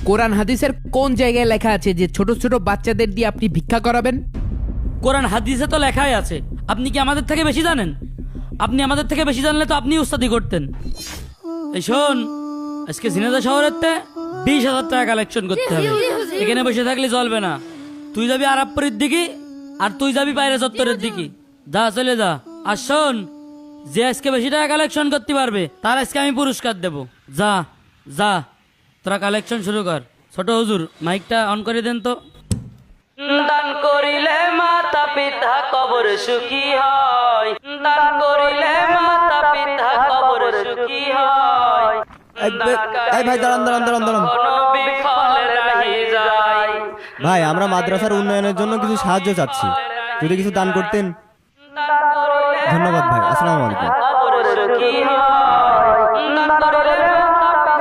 কোরআন হাদিসের কোন জায়গায় লেখা আছে যে ছোট ছোট বাচ্চাদের দিয়ে আপনি ভিক্ষা করাবেন? কোরআন হাদিসে তো লেখাই আছে। আপনি কি আমাদের থেকে বেশি জানেন? আপনি আমাদের থেকে বেশি জানলে তো আপনি উস্তাদি করতেন। এই শোন, আজকে ঝিনাইদহ শহরের 20,000 টাকা কালেকশন করতে হবে। এখানে বসে থাকলে চলবে না। তুই যাবি আরাবপুরের দিকে আর তুই যাবি বাইরে চত্বরের দিকে। যা, চলে যা। আর শোন, যে আজকে বেশি টাকা কালেকশন করতে পারবে তার আজকে আমি পুরস্কার দেব। যা যা, তোরা কালেকশন শুরু কর। ছোট হুজুর, মাইকটা অন করে দেন তো। দান করিলে মাতা পিতা কবর সুখী হয়, দান করিলে মাতা পিতা কবর সুখী হয়। ভাই দাঁড়ান দাঁড়ান দাঁড়ান দাঁড়ান ভাই, আমরা মাদ্রাসার উন্নয়নের জন্য কিছু সাহায্য চাচ্ছি, যদি কিছু দান করতেন। ধন্যবাদ ভাই, আসসালামু আলাইকুম।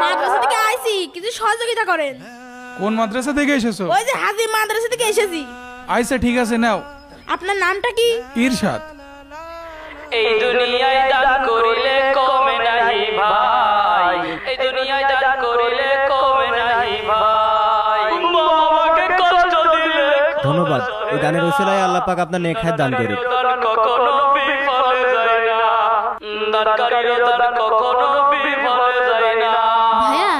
মাদ্রাসা থেকে আইছি, কিছু সহযোগিতা করেন। কোন মাদ্রাসা থেকে এসেছো? ওই যে হাজি মাদ্রাসা থেকে এসেছি। আইসা, ঠিক আছে, নাও। আপনার নামটা কি? ইরশাদ। এই দুনিয়ায় দান করিলে কমে নাহি ভাই, এই দুনিয়ায় দান করিলে কমে নাহি ভাই। বাবাকে কষ্ট দিলে ধন্যবাদ, এই দানের উসিলায় আল্লাহ পাক আপনার নেক হায়াত দান করুক। কখনো বিফলে যায় না, দানকারীর দান কখনো বিফলে যায় না। ভাইয়া,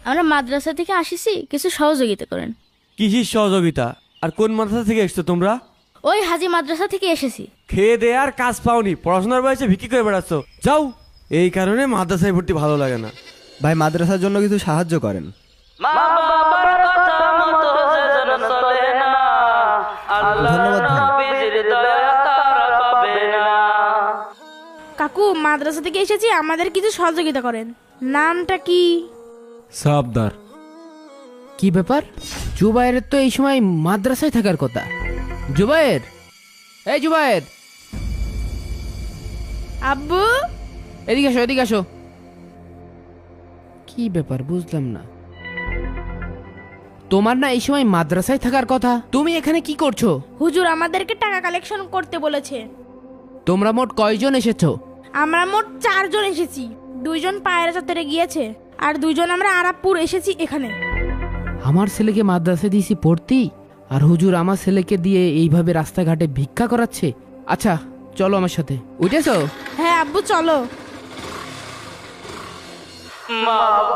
আমরা মাদ্রাসা থেকে আসিছি, কিছু সহযোগিতা করেন। কিসের সহযোগিতা? আর কোন মাদ্রাসা থেকে এসছো তোমরা? ওই হাজি মাদ্রাসা থেকে এসেছি। খেয়ে দে আর কাজ পাওনি, পড়াশোনার বয়সে ভিক্ষি করে বেড়াচ্ছ। যাও, এই কারণে মাদ্রাসায় ভর্তি ভালো লাগে না। ভাই, মাদ্রাসার জন্য কিছু সাহায্য করেন। মা বাবার কথা মতো যেন চলে না, আল্লাহর নবীর দয়া তারা পাবে না। কাকু, মাদ্রাসা থেকে এসেছি, আমাদের কিছু সহযোগিতা করেন। নামটা কি? সাবদার। কি ব্যাপার? জুবায়ের তো এই সময় মাদ্রাসায় থাকার কথা। জুবায়ের, এই জুবায়ের, আব্বু, এদিকে আসো, এদিকে আসো। কি ব্যাপার বুঝলাম না। তোমার না এই সময় মাদ্রাসায় থাকার কথা, তুমি এখানে কি করছো? হুজুর আমাদেরকে টাকা কালেকশন করতে বলেছে। তোমরা মোট কয়জন এসেছো? আমরা মোট 4 জন এসেছি। 2 জন পায়রা চত্বরে গিয়েছে আর 2 জন আমরা আরাবপুর এসেছি এখানে। আমার ছেলেকে মাদ্রাসায় দিয়েছি পড়তি, আর হুজুর আমার ছেলেকে দিয়ে এইভাবে রাস্তাঘাটে ভিক্ষা করাচ্ছে। আচ্ছা চলো আমার সাথে। উঠেছো? হ্যাঁ আব্বু, চলো।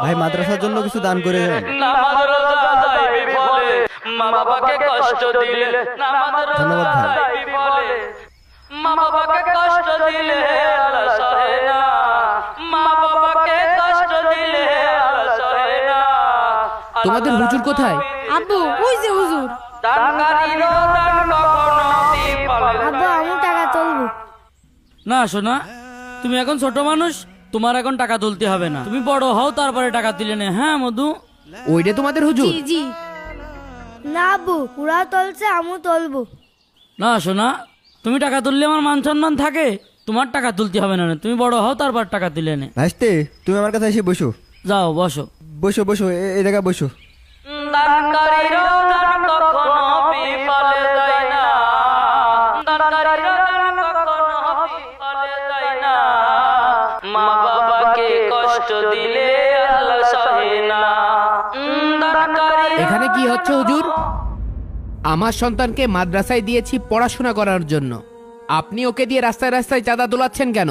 ভাই, মাদ্রাসার জন্য কিছু দান করে দেন। মা বাবাকে কষ্ট দিলে, ধন্যবাদ ভাই। মা বাবাকে কষ্ট দিলে আল্লাহ সহে না, মা বাবাকে কষ্ট দিলে আল্লাহ সহে না। তোমাদের হুজুর কোথায়? আব্বু, ওই যে হুজুর। দানকারীরও দান কখনো বিফলে যায় আব্বু, আমি টাকা তুলবো। না শোনা, তুমি এখন ছোট মানুষ, তোমার এখন টাকা তুলতে হবে না। তুমি বড় হও, তারপরে টাকা তুলে নে। হ্যাঁ মধু, ওইটা তোমাদের হুজুর? জি জি। না আব্বু, ওরা তুলছে, আমিও তুলবো। না শোনা, তুমি টাকা তুললে আমার মান সম্মান থাকে। তোমার টাকা তুলতে হবে না, তুমি বড় হও তারপর টাকা তুলে নে। ভাইস্তে, তুমি আমার কাছে এসে বসো। যাও বসো। বসো বসো, এই জায়গায় বসো। দানকারীরও দান কখনো বিফলে যায় না, দানকারীরও দান কখনো বিফলে যায় না। মা বাবাকে কষ্ট দিলে আল্লাহ সহে না। এখানে কি হচ্ছে হুজুর? আমার সন্তানকে মাদ্রাসায় দিয়েছি পড়াশোনা করার জন্য, আপনি ওকে দিয়ে রাস্তায় রাস্তায় চাঁদা তোলাচ্ছেন কেন?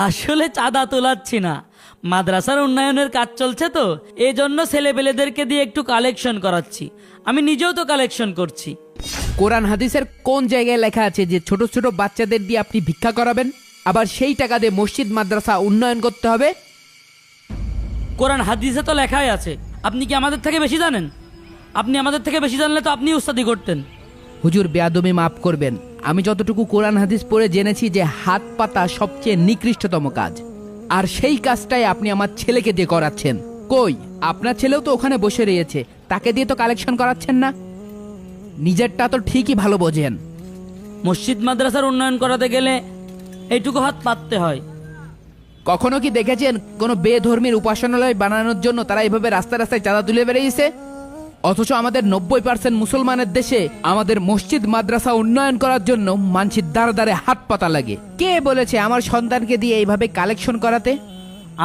আসলে চাঁদা তোলাচ্ছি না, মাদ্রাসার উন্নয়নের কাজ চলছে তো, এই জন্য ছেলেপেলেদেরকে দিয়ে একটু কালেকশন করাচ্ছি। আমি নিজেও তো কালেকশন করছি। কোরআন হাদিসের কোন জায়গায় লেখা আছে যে ছোট ছোট বাচ্চাদের দিয়ে আপনি ভিক্ষা করাবেন, আবার সেই টাকা দিয়ে মসজিদ মাদ্রাসা উন্নয়ন করতে হবে? কোরআন হাদিসে তো লেখাই আছে। আপনি কি আমাদের থেকে বেশি জানেন? আপনি আমাদের থেকে বেশি জানলে তো আপনি উস্তাদি করতেন। হুজুর, বেয়াদবি মাফ করবেন। আমি যতটুকু কোরআন হাদিস পড়ে জেনেছি যে হাত পাতা সবচেয়ে নিকৃষ্টতম কাজ, আর সেই কাজটাই আপনি আমার ছেলেকে দিয়ে করাচ্ছেন। কই, আপনার ছেলেও তো ওখানে বসে রয়েছে, তাকে দিয়ে তো কালেকশন করাচ্ছেন না। নিজেরটা তো ঠিকই ভালো বোঝেন। মসজিদ মাদ্রাসার উন্নয়ন করাতে গেলে এইটুকু হাত পাততে হয়। কখনো কি দেখেছেন কোনো বেধর্মীর উপাসনালয় বানানোর জন্য তারা এইভাবে রাস্তায় রাস্তায় চাঁদা তুলে বেরিয়েছে? অথচ আমাদের 90% মুসলমানের দেশে আমাদের মসজিদ মাদ্রাসা উন্নয়ন করার জন্য মানুষের দ্বারে দ্বারে হাত পাতা লাগে। কে বলেছে আমার সন্তানকে দিয়ে এইভাবে কালেকশন করাতে?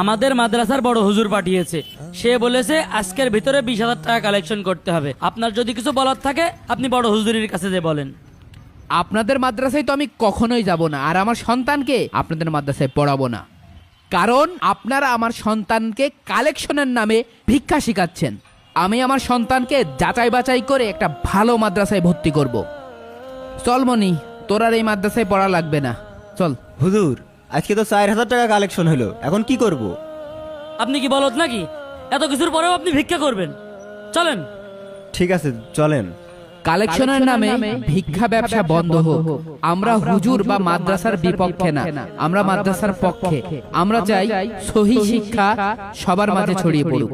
আমাদের মাদ্রাসার বড় হুজুর পাঠিয়েছে। সে বলেছে আজকের ভিতরে 20,000 টাকা কালেকশন করতে হবে। আপনার যদি কিছু বলার থাকে আপনি বড় হুজুরের কাছে যে বলেন। আপনাদের মাদ্রাসায় তো আমি কখনোই যাব না, আর আমার সন্তানকে আপনাদের মাদ্রাসায় পড়াবো না, কারণ আপনারা আমার সন্তানকে কালেকশনের নামে ভিক্ষা শিখাচ্ছেন। আমি আমার সন্তানকে যাচাই বাছাই করে একটা ভালো মাদ্রাসায় ভর্তি করব। চল মনি, তোর আর এই মাদ্রাসায় পড়া লাগবে না, চল। হুজুর আজকে তো 4,000 টাকা কালেকশন হলো, এখন কি করব? আপনি কি বলত নাকি? এত কিছুর পরেও আপনি ভিক্ষা করবেন? চলেন। ঠিক আছে চলেন। কালেকশনের নামে ভিক্ষা ব্যবসা বন্ধ হোক। আমরা হুজুর বা মাদ্রাসার বিপক্ষে না, আমরা মাদ্রাসার পক্ষে। আমরা চাই সহি শিক্ষা সবার মাঝে ছড়িয়ে পড়ুক।